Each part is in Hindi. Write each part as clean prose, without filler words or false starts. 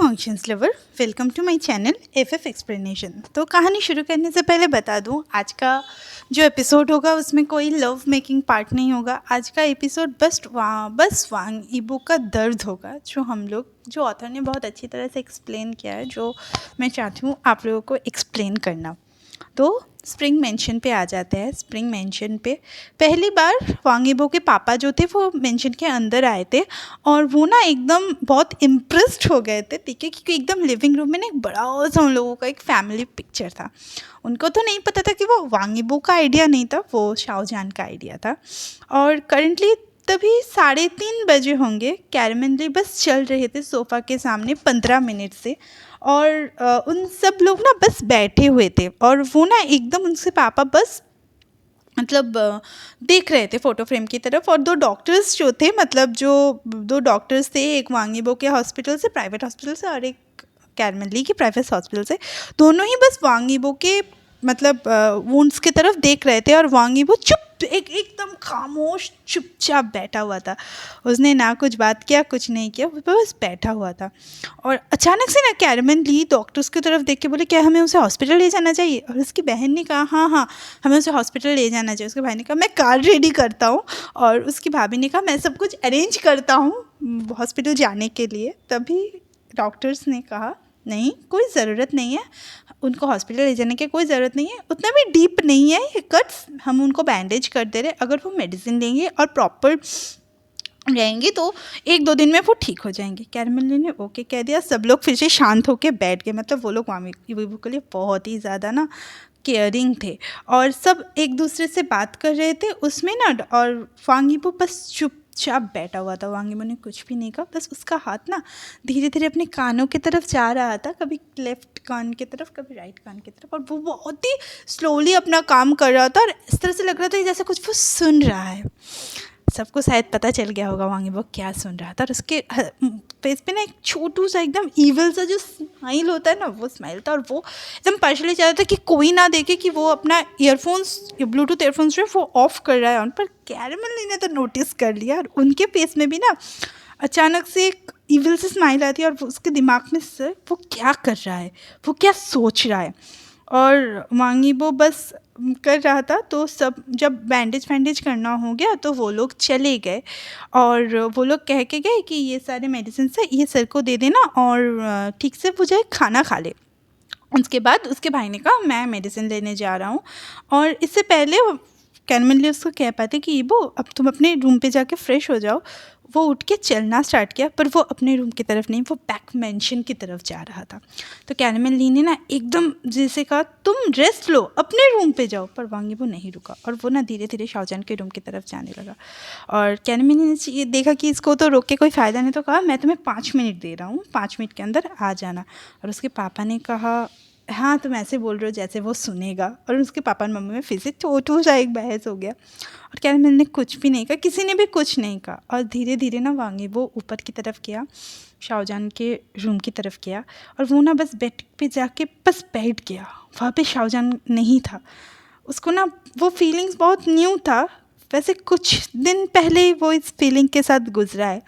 Audience lover, welcome to my channel FF explanation. तो कहानी शुरू करने से पहले बता दूं, आज का जो एपिसोड होगा उसमें कोई लव मेकिंग पार्ट नहीं होगा। आज का एपिसोड बस वांग इबो का दर्द होगा, जो ऑथर ने बहुत अच्छी तरह से एक्सप्लेन किया है, जो मैं चाहती हूँ आप लोगों को एक्सप्लेन करना। तो स्प्रिंग मेंशन पे आ जाते हैं। स्प्रिंग मेंशन पे पहली बार वांग इबो के पापा जो थे वो मेंशन के अंदर आए थे और वो ना एकदम बहुत इम्प्रेस्ड हो गए थे, ठीक है, क्योंकि एकदम लिविंग रूम में ना एक बड़ा सा उन लोगों का एक फैमिली पिक्चर था। उनको तो नहीं पता था कि वो वांग इबो का आइडिया नहीं था, वो शाओजान का आइडिया था। और करंटली तभी 3:30 बजे होंगे। कैरमेन ली बस चल रहे थे सोफ़ा के सामने 15 मिनट से, और उन सब लोग ना बस बैठे हुए थे और वो ना एकदम उनसे पापा बस मतलब देख रहे थे फ़ोटो फ्रेम की तरफ। और दो डॉक्टर्स जो थे, मतलब जो दो डॉक्टर्स थे, एक वांग इबो के हॉस्पिटल से, प्राइवेट हॉस्पिटल से, और एक कैरमेन ली की प्राइवेट हॉस्पिटल से, दोनों ही बस वांग इबो के मतलब वुंड्स की तरफ देख रहे थे। और वांग इबो एकदम खामोश चुपचाप बैठा हुआ था। उसने ना कुछ बात किया, कुछ नहीं किया, वो बस बैठा हुआ था। और अचानक से ना कैरमेन ली डॉक्टर्स की तरफ देख के बोले, क्या हमें उसे हॉस्पिटल ले जाना चाहिए? और उसकी बहन ने कहा, हाँ हाँ हमें उसे हॉस्पिटल ले जाना चाहिए। उसके भाई ने कहा, मैं कार रेडी करता हूँ। और उसकी भाभी ने कहा, मैं सब कुछ अरेंज करता हूँ हॉस्पिटल जाने के लिए। तभी डॉक्टर्स ने कहा, नहीं कोई ज़रूरत नहीं है, उनको हॉस्पिटल ले जाने की कोई ज़रूरत नहीं है, उतना भी डीप नहीं है ये कट्स, हम उनको बैंडेज कर दे रहे, अगर वो मेडिसिन लेंगे और प्रॉपर रहेंगे तो 1-2 दिन में वो ठीक हो जाएंगे। कैरमेन ने ओके कह दिया। सब लोग फिर से शांत होकर बैठ गए। मतलब वो लोग वांग इबो के लिए बहुत ही ज़्यादा ना केयरिंग थे और सब एक दूसरे से बात कर रहे थे उसमें ना। और वांग इबो बस चुपचाप बैठा हुआ था। वांग इबो ने कुछ भी नहीं कहा, बस उसका हाथ ना धीरे धीरे अपने कानों की तरफ जा रहा था, कभी लेफ्ट कान की तरफ, कभी राइट कान की तरफ, और वो बहुत ही स्लोली अपना काम कर रहा था और इस तरह से लग रहा था जैसे कुछ वो सुन रहा है। सबको शायद पता चल गया होगा वांग इबो क्या सुन रहा था। और उसके फेस पे ना एक छोटू सा एकदम ईविल सा जो स्माइल होता है ना, वो स्माइल था। और वो एकदम पार्शली चाह रहा था कि कोई ना देखे कि वो अपना ईयरफोन्स, ब्लूटूथ ईयरफोन्स जो है वो ऑफ कर रहा है ऑन। पर कैरमेन ने तो नोटिस कर लिया और उनके फेस में भी ना अचानक से एक ईविल से स्माइल आती है। और उसके दिमाग में सर वो क्या कर रहा है, वो क्या सोच रहा है। और वांग इबो बस कर रहा था। तो सब जब बैंडेज करना हो गया तो वो लोग चले गए और वो लोग कह के गए कि ये सारे मेडिसिन है ये सर को दे देना और ठीक से वो जाए खाना खा ले। उसके बाद उसके भाई ने कहा, मैं मेडिसिन लेने जा रहा हूँ। और इससे पहले कैरमेन ली उसको कह पाते कि इबो अब तुम अपने रूम पे जाके फ्रेश हो जाओ। वो उठ के चलना स्टार्ट किया, पर वो अपने रूम की तरफ नहीं, वो बैक मेंशन की तरफ जा रहा था। तो कैरमेन ली ने ना एकदम जैसे कहा, तुम रेस्ट लो, अपने रूम पे जाओ। पर वांग इबो नहीं रुका और वो ना धीरे धीरे शाओजान के रूम की तरफ जाने लगा। और कैरमेन ली ने ये देखा कि इसको तो रोक के कोई फ़ायदा नहीं, तो कहा, मैं तुम्हें 5 मिनट दे रहा हूँ, 5 मिनट के अंदर आ जाना। और उसके पापा ने कहा, हाँ तुम ऐसे बोल रहे हो जैसे वो सुनेगा। और उसके पापा और मम्मी में फिर से छोटू सा एक बहस हो गया। और कैरमेन ने कुछ भी नहीं कहा, किसी ने भी कुछ नहीं कहा। और धीरे धीरे ना वांग इबो ऊपर की तरफ गया, शाओजान के रूम की तरफ गया। और वो ना बस बेड पे जाके बस बैठ गया। वहाँ पे शाओजान नहीं था। उसको ना वो फीलिंग्स बहुत न्यू था। वैसे कुछ दिन पहले ही वो इस फीलिंग के साथ गुजरा है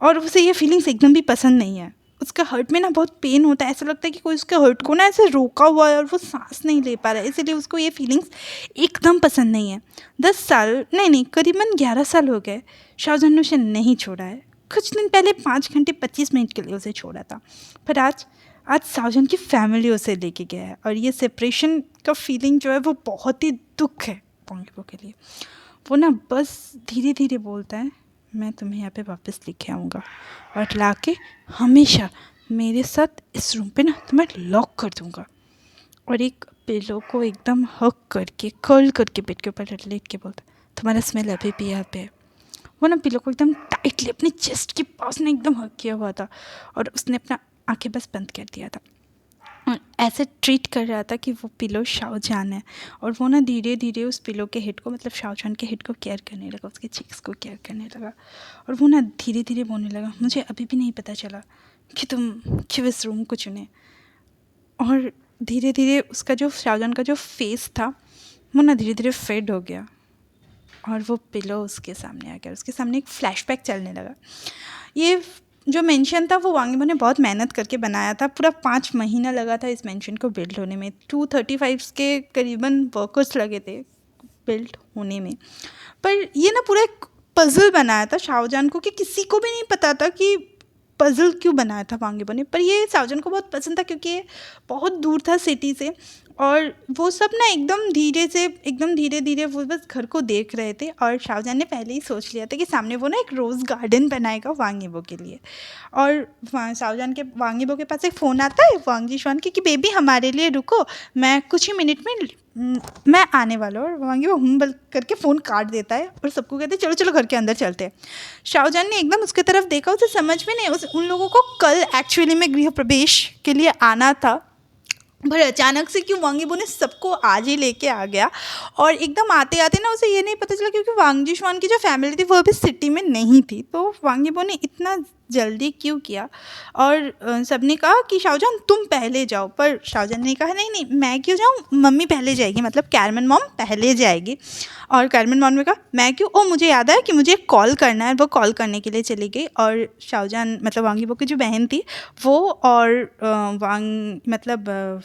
और उसे ये फीलिंग्स एकदम भी पसंद नहीं है। उसका हर्ट में ना बहुत पेन होता है, ऐसा लगता है कि कोई उसके हर्ट को ना ऐसे रोका हुआ है और वो सांस नहीं ले पा रहा है, इसीलिए उसको ये फीलिंग्स एकदम पसंद नहीं है। 10 साल नहीं करीबन 11 साल हो गए शाहजहान ने उसे नहीं छोड़ा है। कुछ दिन पहले 5 घंटे 25 मिनट के लिए उसे छोड़ा था, पर आज शाहजहान की फैमिली उसे लेके गया है। और ये सेपरेशन का फीलिंग जो है वो बहुत ही दुख है पोंगिबो के लिए। वो ना बस धीरे धीरे बोलता है, मैं तुम्हें यहाँ पे वापस लेके आऊँगा और लाके हमेशा मेरे साथ इस रूम पे ना तुम्हें लॉक कर दूँगा। और एक पिलो को एकदम हक करके कर्ल करके बेड के ऊपर लेट के बोलता, तुम्हारा स्मेल अभी भी यहाँ पे है। वो ना पिलो को एकदम टाइटली अपनी चेस्ट के पास ना एकदम हक किया हुआ था और उसने अपना आंखें बस बंद कर दिया था और ऐसे ट्रीट कर रहा था कि वो पिलो शाओजान है। और वो ना धीरे धीरे उस पिलो के हेड को, मतलब शाओजान के हेड को केयर करने लगा, उसके चीक्स को केयर करने लगा। और वो ना धीरे धीरे बोलने लगा, मुझे अभी भी नहीं पता चला कि तुम क्यों इस रूम को चुने। और धीरे धीरे उसका जो शाओजान का जो फेस था वो ना धीरे धीरे फेड हो गया और वो पिलो उसके सामने आ गया। उसके सामने एक फ्लैशबैक चलने लगा। ये जो मेंशन था वो वांगीबो ने बहुत मेहनत करके बनाया था। पूरा 5 महीना लगा था इस मेंशन को बिल्ड होने में। 235 के करीबन वर्कर्स लगे थे बिल्ड होने में। पर ये ना पूरा एक पज़ल बनाया था शाहजहां को, कि किसी को भी नहीं पता था कि पज़ल क्यों बनाया था वांगीबो ने। पर ये शाहजहां को बहुत पसंद था क्योंकि ये बहुत दूर था सिटी से, और वो सब ना एकदम धीरे धीरे वो बस घर को देख रहे थे। और शाहजहां ने पहले ही सोच लिया था कि सामने वो ना एक रोज़ गार्डन बनाएगा वांगीबो के लिए। और शाहजहां के वांगीबो के पास एक फ़ोन आता है वांग जिशान के कि बेबी हमारे लिए रुको, मैं कुछ ही मिनट में मैं आने वाला हूँ। और वांगीबो बल करके फ़ोन काट देता है और सबको कहते हैं चलो चलो घर के अंदर चलते हैं। शाहजहां ने एकदम उसकी तरफ देखा, उसे समझ में नहीं, उन लोगों को कल एक्चुअली में गृह प्रवेश के लिए आना था, पर अचानक से क्यों वांगीबो ने सबको आज ही लेके आ गया। और एकदम आते आते ना उसे ये नहीं पता चला, क्योंकि वांग जिशान की जो फैमिली थी वो अभी सिटी में नहीं थी, तो वांगीबो ने इतना जल्दी क्यों किया। और सबने कहा कि शाहजहां तुम पहले जाओ, पर शाहजहां ने कहा नहीं नहीं मैं क्यों जाऊँ, मम्मी पहले जाएगी, मतलब कैरमन मॉम पहले जाएगी। और कैरमन मॉम ने कहा मैं क्यों, ओ मुझे याद आया कि मुझे कॉल करना है। वो कॉल करने के लिए चली गई। और शाहजहां मतलब वांगीबो की जो बहन थी वो और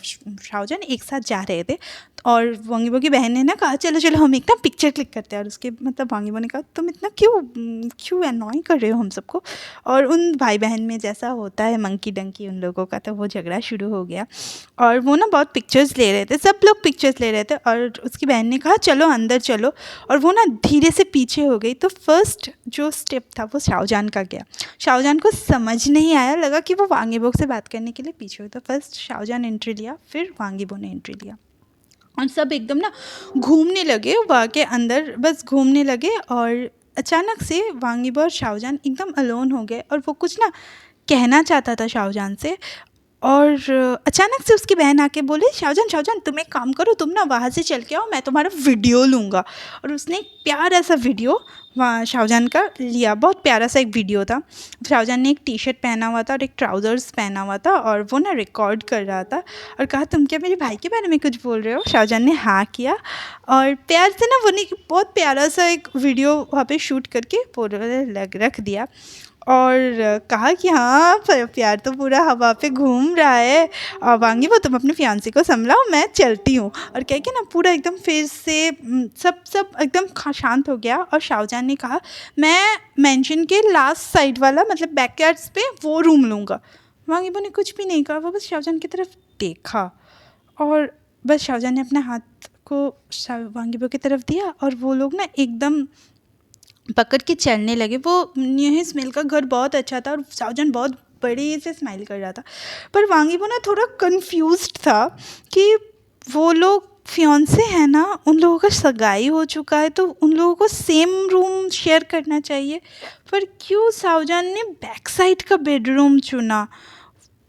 शाहजहां एक साथ जा रहे थे। और वांगीबो की बहन ने ना कहा चलो चलो हम एक ना पिक्चर क्लिक करते हैं। और उसके मतलब वांगीबो ने कहा तुम इतना क्यों अनॉय कर रहे हो हम सबको। और उन भाई बहन में जैसा होता है मंकी डंकी उन लोगों का, तो वो झगड़ा शुरू हो गया। और वो ना बहुत पिक्चर्स ले रहे थे, सब लोग पिक्चर्स ले रहे थे। और उसकी बहन ने कहा चलो अंदर चलो, और वो ना धीरे से पीछे हो गई। तो फर्स्ट जो स्टेप था वो शाहजहां का गया। शाहजहां को समझ नहीं आया, लगा कि वो वांगीबो से बात करने के लिए पीछे हुई। तो फर्स्ट शाहजहां एंट्री लिया, फिर वांगीबो ने एंट्री लिया, और सब एकदम ना घूमने लगे वहाँ के अंदर, बस घूमने लगे। और अचानक से वांगीबो और शाहजहां एकदम अलोन हो गए, और वो कुछ ना कहना चाहता था शाहजहां से। और अचानक से उसकी बहन आके बोले शाहजहां तुम एक काम करो, तुम ना वहाँ से चल के आओ, मैं तुम्हारा वीडियो लूँगा। और उसने एक प्यारा सा वीडियो वहाँ शाहजहां का लिया, बहुत प्यारा सा एक वीडियो था। शाहजहां ने एक टी शर्ट पहना हुआ था और एक ट्राउज़र्स पहना हुआ था, और वो ना रिकॉर्ड कर रहा था। और कहा तुम क्या मेरे भाई के बारे में कुछ बोल रहे हो। शाहजहां ने हाँ किया, और प्यार से ना वो ने बहुत प्यारा सा एक वीडियो वहाँ पे शूट करके रख दिया। और कहा कि हाँ प्यार तो पूरा हवा पे घूम रहा है, और वांगीबो तुम अपने फियांसी को संभलाओ, मैं चलती हूँ। और कह के ना पूरा एकदम फिर से सब एकदम शांत हो गया। और शाहजहां ने कहा मैं मेंशन के लास्ट साइड वाला मतलब बैकयार्ड्स पे वो रूम लूँगा। वांगीबो ने कुछ भी नहीं कहा, वो बस शाहजहां की तरफ देखा, और बस शाहजहां ने अपने हाथ को वांगीबो की तरफ दिया, और वो लोग ना एकदम पकड़ के चलने लगे। वो न्यू स्मेल का घर बहुत अच्छा था, और शाहजहां बहुत बड़े से स्माइल कर रहा था। पर वांगीबो ना थोड़ा कंफ्यूज्ड था कि वो लोग फियांसे हैं ना, उन लोगों का सगाई हो चुका है, तो उन लोगों को सेम रूम शेयर करना चाहिए, पर क्यों शाहजहां ने बैक साइड का बेडरूम चुना।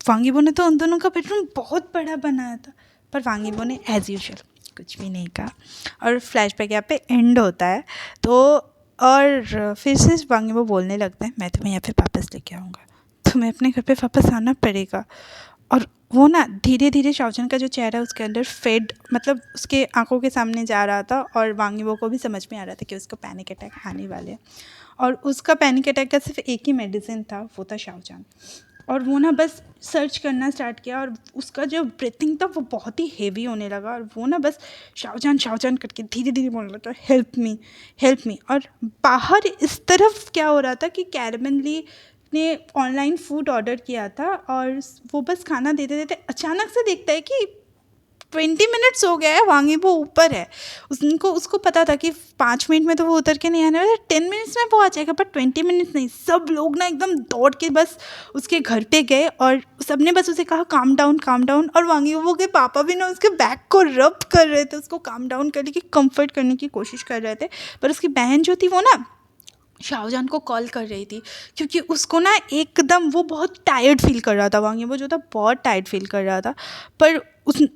वांगीबो ने तो उन दोनों का बेडरूम बहुत बड़ा बनाया था, पर वांगीबो ने एज़ यूजुअल कुछ भी नहीं कहा। और फ्लैशबैक यहाँ पे एंड होता है। तो और फिर से वांगीबो बोलने लगते हैं मैं तुम्हें यहाँ पे वापस लेके आऊँगा, तुम्हें अपने घर पे वापस आना पड़ेगा। और वो ना धीरे धीरे शाहजहां का जो चेहरा है उसके अंदर फेड मतलब उसके आंखों के सामने जा रहा था, और वांगीबो को भी समझ में आ रहा था कि उसको पैनिक अटैक आने वाले हैं। और उसका पैनिक अटैक का सिर्फ एक ही मेडिसिन था, वो था शाहजहां। और वो ना बस सर्च करना स्टार्ट किया, और उसका जो ब्रीथिंग था वो बहुत ही हेवी होने लगा। और वो ना बस शाहजहां करके धीरे धीरे बोलने लगा हेल्प मी। और बाहर इस तरफ क्या हो रहा था कि कैरमन ली ने ऑनलाइन फूड ऑर्डर किया था, और वो बस खाना देते देते अचानक से देखता है कि 20 मिनट्स हो गया है, वांगीबो ऊपर है। उसको पता था कि 5 मिनट में तो वो उतर के नहीं आने वाला, 10 मिनट्स में वो आ जाएगा, पर 20 मिनट्स नहीं। सब लोग ना एकदम दौड़ के बस उसके घर पे गए, और सबने बस उसे कहा काम डाउन। और वांगीबो के पापा भी ना उसके बैक को रब कर रहे थे, उसको काम डाउन करने की कंफर्ट करने की कोशिश कर रहे थे। पर उसकी बहन जो थी वो ना शाहजहां को कॉल कर रही थी, क्योंकि उसको ना एकदम वो बहुत टायर्ड फील कर रहा था। वांगीबो जो था बहुत टायर्ड फील कर रहा था, पर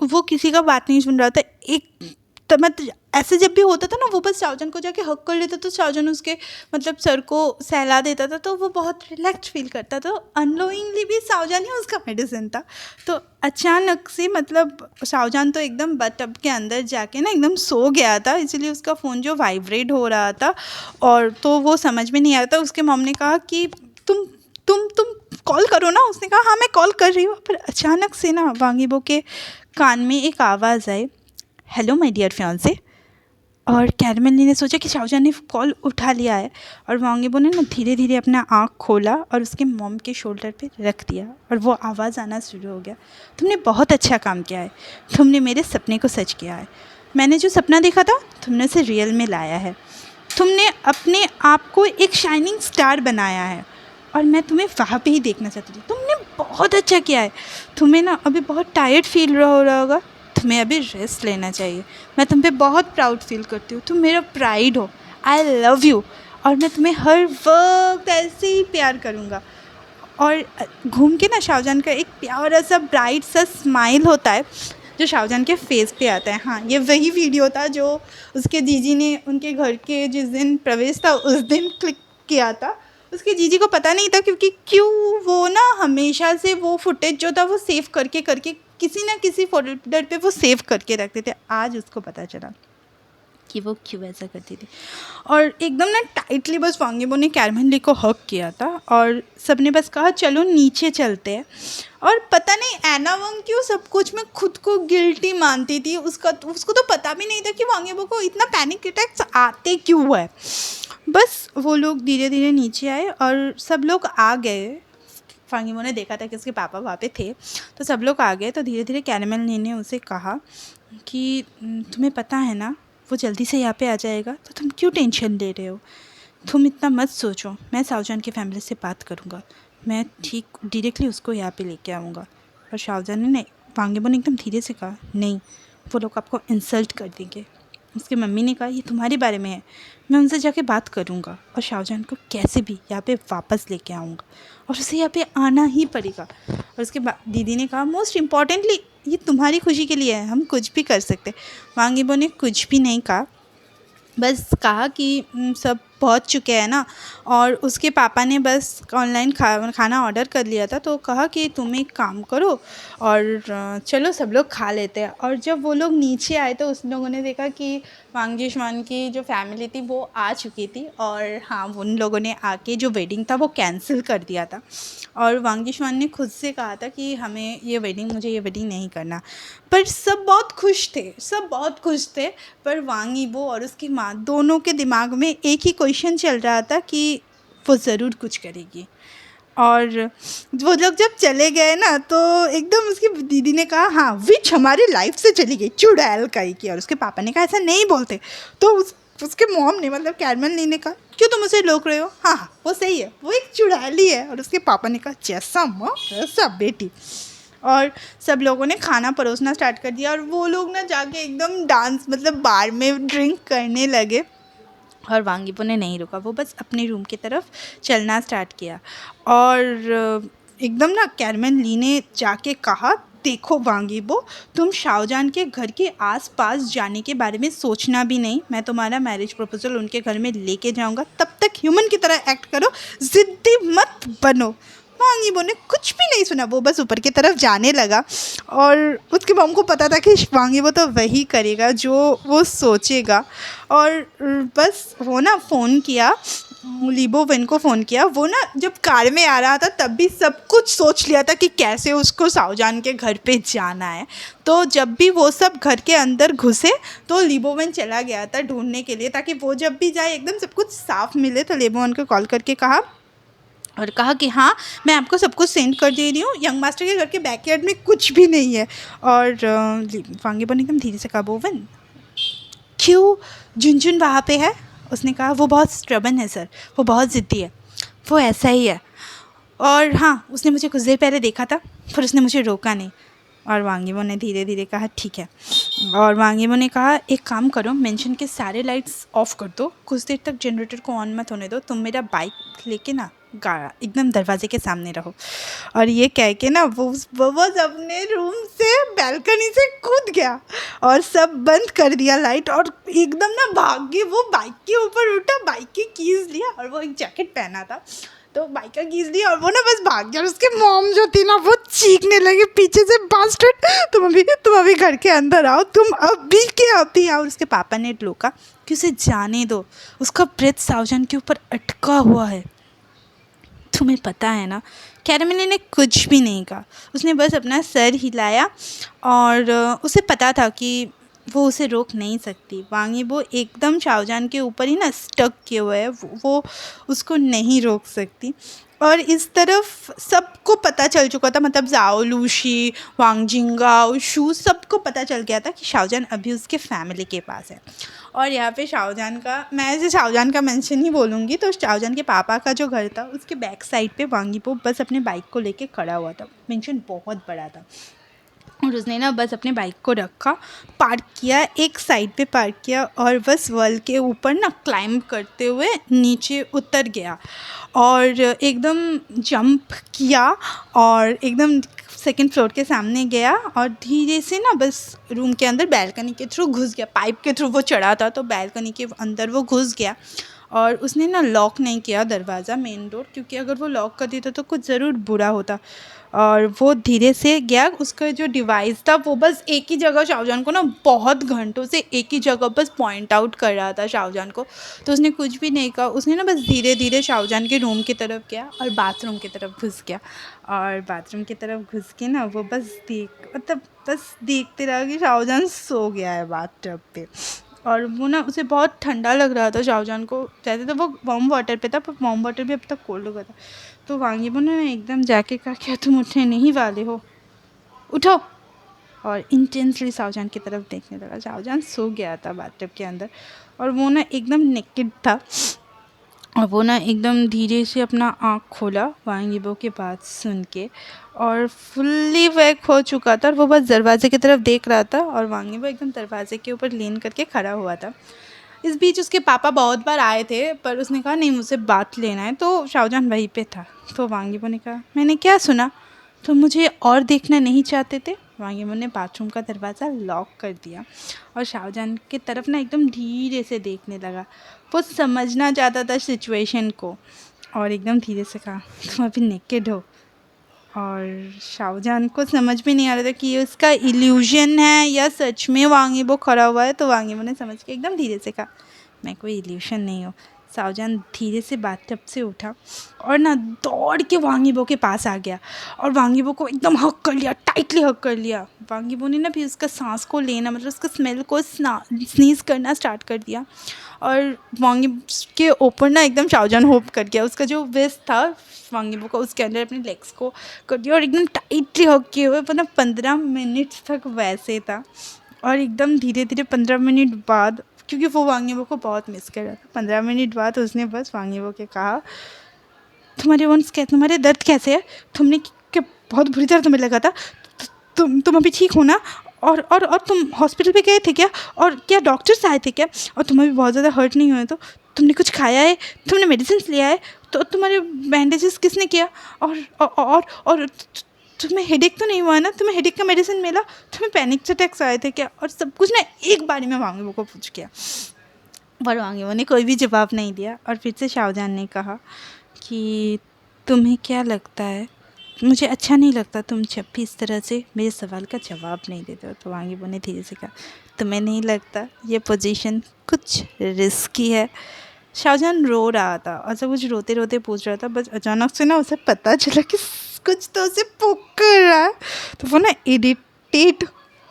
वो किसी का बात नहीं सुन रहा था। एक मतलब ऐसे जब भी होता था ना, वो बस शाहजहां को जाके हक कर लेता, तो शाहजहां उसके मतलब सर को सहला देता था, तो वो बहुत रिलैक्स फील करता था। अनलोइंगली भी शाहजहां ही उसका मेडिसिन था। तो अचानक से मतलब शाहजहां तो एकदम टब के अंदर जाके ना एकदम सो गया था, इसलिए उसका फ़ोन जो वाइब्रेट हो रहा था, और तो वो समझ में नहीं आ रहा था। उसके मॉम ने कहा कि तुम कॉल करो ना। उसने कहा हाँ मैं कॉल कर रही हूँ। पर अचानक से ना वांगीबो के कान में एक आवाज़ आई, हेलो माय डियर फियांसे। और कैरमेल ने सोचा कि शाहजहां ने कॉल उठा लिया है, और वांगीबो ने ना धीरे धीरे अपना आँख खोला और उसके मॉम के शोल्डर पे रख दिया, और वो आवाज़ आना शुरू हो गया, तुमने बहुत अच्छा काम किया है, तुमने मेरे सपने को सच किया है। मैंने जो सपना देखा था तुमने उसे रियल में लाया है। तुमने अपने आप को एक शाइनिंग स्टार बनाया है, और मैं तुम्हें वहाँ पे ही देखना चाहती थी। तुमने बहुत अच्छा किया है। तुम्हें ना अभी बहुत टायर्ड फील हो रहा होगा, तुम्हें अभी रेस्ट लेना चाहिए। मैं तुम पे बहुत प्राउड फील करती हूँ, तुम मेरा प्राइड हो। आई लव यू, और मैं तुम्हें हर वक्त ऐसे ही प्यार करूँगा। और घूम के ना शाहजहां का एक प्यारा सा ब्राइट सा स्माइल होता है जो शाहजहां के फेस पे आता है। हाँ, ये वही वीडियो था जो उसके जीजी ने उनके घर के जिस दिन प्रवेश था उस दिन क्लिक किया था। उसके जीजी को पता नहीं था क्योंकि वो ना हमेशा से वो फुटेज जो था वो सेव करके करके किसी ना किसी फोल्डर पे वो सेव करके रखते थे। आज उसको पता चला कि वो क्यों ऐसा करती थी। और एकदम ना टाइटली बस वांगीबो ने कैरमेल ली को हक किया था, और सबने बस कहा चलो नीचे चलते हैं। और पता नहीं एना वंग क्यों सब कुछ में खुद को गिल्टी मानती थी। उसको तो पता भी नहीं था कि वांगीबो को इतना पैनिक अटैक्स आते क्यों है। बस वो लोग धीरे धीरे नीचे आए और सब लोग आ गए। वांगीबो ने देखा था कि उसके पापा वहाँ पे थे, तो सब लोग आ गए। तो धीरे धीरे कैरमेल ने उसे कहा कि तुम्हें पता है ना वो जल्दी से यहाँ पे आ जाएगा, तो तुम क्यों टेंशन ले रहे हो। तुम इतना मत सोचो, मैं शाहजहां की फैमिली से बात करूँगा, मैं ठीक डायरेक्टली उसको यहाँ पे लेके आऊँगा। और शाहजहां ने वांगीबो ने एकदम धीरे से कहा नहीं, वो लोग आपको इंसल्ट कर देंगे। उसकी मम्मी ने कहा ये तुम्हारे बारे में है, मैं उनसे जाके बात करूँगा और शाहजहां को कैसे भी यहाँ पे वापस लेके आऊँगा, और उसे यहाँ पे आना ही पड़ेगा। और उसके बाद दीदी ने कहा मोस्ट इम्पॉर्टेंटली ये तुम्हारी खुशी के लिए है, हम कुछ भी कर सकते। वांगीबो ने कुछ भी नहीं कहा, बस कहा कि सब पहुंच चुके हैं ना। और उसके पापा ने बस ऑनलाइन खाना ऑर्डर कर लिया था, तो कहा कि तुम एक काम करो और चलो सब लोग खा लेते हैं। और जब वो लोग नीचे आए तो उस लोगों ने देखा कि वांग जिशमान की जो फैमिली थी वो आ चुकी थी, और हाँ उन लोगों ने आके जो वेडिंग था वो कैंसिल कर दिया था। और वांग जिशमान ने खुद से कहा था कि मुझे ये वेडिंग नहीं करना। पर सब बहुत खुश थे। पर वांगीबो और उसकी माँ दोनों के दिमाग में एक ही क्वेश्चन चल रहा था कि वो ज़रूर कुछ करेगी। और वो लोग जब चले गए ना तो एकदम उसकी दीदी ने कहा हाँ विच हमारी लाइफ से चली गई, चुड़ैल कही की। और उसके पापा ने कहा ऐसा नहीं बोलते। तो उसके मॉम ने मतलब कैरमेल ने कहा क्यों तुम उसे रोक रहे हो, हाँ हाँ वो सही है, वो एक चुड़ैल ही है। और उसके पापा ने कहा जैसा माँ वैसा बेटी। और सब लोगों ने खाना परोसना स्टार्ट कर दिया, और वो लोग ना जाके एकदम डांस मतलब बार में ड्रिंक करने लगे। और वांगीबो ने नहीं रुका, वो बस अपने रूम की तरफ चलना स्टार्ट किया। और एकदम ना कैरमेल ली ने जाके कहा देखो वांगीबो, तुम शाहजहां के घर के आसपास जाने के बारे में सोचना भी नहीं। मैं तुम्हारा मैरिज प्रपोजल उनके घर में लेके जाऊंगा, तब तक ह्यूमन की तरह एक्ट करो, ज़िद्दी मत बनो। वांगीबो ने कुछ भी नहीं सुना, वो बस ऊपर की तरफ जाने लगा। और उसके मॉम को पता था कि वांगीबो तो वही करेगा जो वो सोचेगा। और बस वो ना फ़ोन किया, लीबो वेन को फ़ोन किया। वो ना जब कार में आ रहा था तब भी सब कुछ सोच लिया था कि कैसे उसको शाहजहां के घर पे जाना है। तो जब भी वो सब घर के अंदर घुसे तो लीबो वेन चला गया था ढूंढने के लिए, ताकि वो जब भी जाए एकदम सब कुछ साफ मिले। तो लीबो वेन को कॉल करके कहा कि हाँ मैं आपको सब कुछ सेंड कर दे रही हूँ, यंग मास्टर के घर के बैकयार्ड में कुछ भी नहीं है। और वांगीबो ने एकदम धीरे से कहा बोवन क्यों झुनझुन वहाँ पे है। उसने कहा वो बहुत स्ट्रबन है सर, वो बहुत ज़िद्दी है, वो ऐसा ही है। और हाँ उसने मुझे कुछ देर पहले देखा था पर उसने मुझे रोका नहीं। और वांगीबो ने धीरे धीरे कहा ठीक है। और वांगीबो ने कहा एक काम करो, मेंशन के सारे लाइट्स ऑफ कर दो, कुछ देर तक जनरेटर को ऑन मत होने दो, तुम मेरा बाइक लेके ना एकदम दरवाजे के सामने रहो। और ये कह के ना वो अपने रूम से बैल्कनी से कूद गया और सब बंद कर दिया लाइट, और एकदम ना भाग के वो बाइक के ऊपर उठा, बाइक की कीज़ लिया, और वो एक जैकेट पहना था तो बाइक का कीज़ लिया और वो ना बस भाग गया। और उसके मॉम जो थी ना वो चीखने लगी पीछे से, बास्टर्ड तुम अभी घर के अंदर आओ, तुम अभी के अभी आओ। और उसके पापा ने रोका कि उसे जाने दो, उसका ब्रेथ शाहजहां के ऊपर अटका हुआ है। तुम्हें पता है ना कैरमेली ने कुछ भी नहीं कहा, उसने बस अपना सर हिलाया और उसे पता था कि वो उसे रोक नहीं सकती। वांग यीबो एकदम शाओजान के ऊपर ही ना स्टक किए हुए है, वो उसको नहीं रोक सकती। और इस तरफ सबको पता चल चुका था, मतलब ज़ाओ लूशी, वांग जिंगाओ, शू, सबको पता चल गया था कि शाओजान अभी उसके फैमिली के पास है। और यहाँ पे शाओजान का, मैं ऐसे शाओजान का मेंशन ही बोलूँगी, तो शाओजान के पापा का जो घर था उसके बैक साइड पे वांग यीबो बस अपने बाइक को लेके खड़ा हुआ था। मेंशन बहुत बड़ा था और उसने ना बस अपने बाइक को रखा, पार्क किया, एक साइड पे पार्क किया और बस वॉल के ऊपर ना क्लाइंब करते हुए नीचे उतर गया और एकदम जंप किया और एकदम सेकंड फ्लोर के सामने गया और धीरे से ना बस रूम के अंदर बैल्कनी के थ्रू घुस गया। पाइप के थ्रू वो चढ़ा था तो बैल्कनी के अंदर वो घुस गया और उसने ना लॉक नहीं किया दरवाज़ा, मेन डोर, क्योंकि अगर वो लॉक कर देता तो कुछ ज़रूर बुरा होता। और वो धीरे से गया, उसका जो डिवाइस था वो बस एक ही जगह शाओजान को ना बहुत घंटों से एक ही जगह बस पॉइंट आउट कर रहा था शाओजान को, तो उसने कुछ भी नहीं कहा। उसने ना बस धीरे धीरे शाओजान के रूम की तरफ गया और बाथरूम की तरफ घुस गया और बाथरूम की तरफ घुस के ना वो बस बस देखते रहा कि शाओजान सो गया है बाथटब पे। और वो ना उसे बहुत ठंडा लग रहा था शाओजान को, जैसे तो वो वार्म वाटर पे था पर वार्म वाटर भी अब तक कोल्ड हो गया था। तो वांग यीबो ने एकदम जाके कहा, क्या तुम उठने नहीं वाले हो, उठो। और इंटेंसली शाओजान की तरफ देखने लगा। शाओजान सो गया था बाथटब के अंदर और वो ना एकदम नेकेड था और वो ना एकदम धीरे से अपना आँख खोला वांग यीबो की बात सुन के और फुल्ली वेक हो चुका था और वो बस दरवाजे की तरफ देख रहा था और वांग यीबो एकदम दरवाजे के ऊपर लेन करके खड़ा हुआ था। इस बीच उसके पापा बहुत बार आए थे पर उसने कहा नहीं, मुझसे बात लेना है, तो शाओजान वहीं पे था। तो वांग यीबो ने कहा, मैंने क्या सुना, तो मुझे और देखना नहीं चाहते थे। वांग यीबो ने बाथरूम का दरवाज़ा लॉक कर दिया और शाओजान की तरफ ना एकदम धीरे से देखने लगा। वो समझना चाहता था सिचुएशन को और एकदम धीरे से कहा, तुम अभी नेकेड हो। और शाओजान को समझ में नहीं आ रहा था कि ये उसका इल्यूजन है या सच में वांग यीबो खड़ा हुआ है। तो वांग यीबो ने समझ के एकदम धीरे से कहा, मैं कोई इल्यूशन नहीं हूँ। शाओजान धीरे से बाथटब से उठा और ना दौड़ के वांग यीबो के पास आ गया और वांग यीबो को एकदम हक कर लिया, टाइटली हक कर लिया। वांग यीबो ने ना भी उसका सांस को लेना, मतलब उसका स्मेल को स्नीज करना स्टार्ट कर दिया और वांग यीबो के ऊपर ना एकदम शाओजान होप कर गया। उसका जो वेस्ट था वांग यीबो का, उसके अंदर अपने लेग्स को कर दिया और एकदम टाइटली हक किए हुए मतलब 15 मिनट तक वैसे था। और एकदम धीरे धीरे 15 मिनट बाद, क्योंकि वो वांग यीबो को बहुत मिस कर रहा था, 15 मिनट बाद उसने बस वांग यीबो के कहा, तुम्हारे वंस क्या, तुम्हारे दर्द कैसे है, तुमने क्या बहुत बुरी तरह तुम्हें लगा था, तुम अभी ठीक हो ना, और तुम हॉस्पिटल पे गए थे क्या, और क्या डॉक्टर्स आए थे क्या, और तुम्हें भी बहुत ज़्यादा हर्ट नहीं हुए, तो तुमने कुछ खाया है, तुमने मेडिसिन लिया है, तो तुम्हारे बैंडेजेस किसने किया, और तुम्हें हेडेक तो नहीं हुआ ना, तुम्हें हेडेक का मेडिसिन मिला, तुम्हें पैनिक अटैक्स आए थे क्या, और सब कुछ ना एक बारी में वांग यीबो को पूछ गया। पर वांग यीबो ने कोई भी जवाब नहीं दिया और फिर से शाओजान ने कहा कि तुम्हें क्या लगता है, मुझे अच्छा नहीं लगता तुम जब भी इस तरह से मेरे सवाल का जवाब नहीं देते हो। तो वांग यीबो ने धीरे से कहा, तुम्हें नहीं लगता ये पोजीशन कुछ रिस्की है। शाओजान रो रहा था और सब कुछ रोते रोते पूछ रहा था, बस अचानक से ना उसे पता चला कि कुछ तो उसे पुकार रहा है, तो वो ना इरिटेट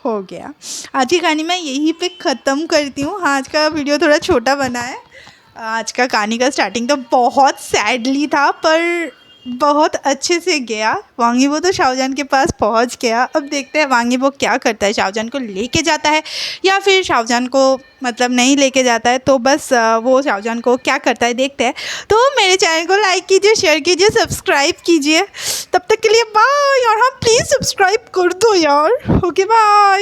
हो गया। आज की कहानी मैं यहीं पे ख़त्म करती हूँ। हाँ, आज का वीडियो थोड़ा छोटा बना है। आज का कहानी का स्टार्टिंग तो बहुत सैडली था पर बहुत अच्छे से गया। वांग यीबो तो शाओजान के पास पहुंच गया। अब देखते हैं वांग यीबो क्या करता है, शाओजान को लेके जाता है या फिर शाओजान को मतलब नहीं लेके जाता है, तो बस वो शाओजान को क्या करता है देखते हैं। तो मेरे चैनल को लाइक कीजिए, शेयर कीजिए, सब्सक्राइब कीजिए। तब तक के लिए बाय। और हाँ, प्लीज़ सब्सक्राइब कर दो यार। Okay, bye.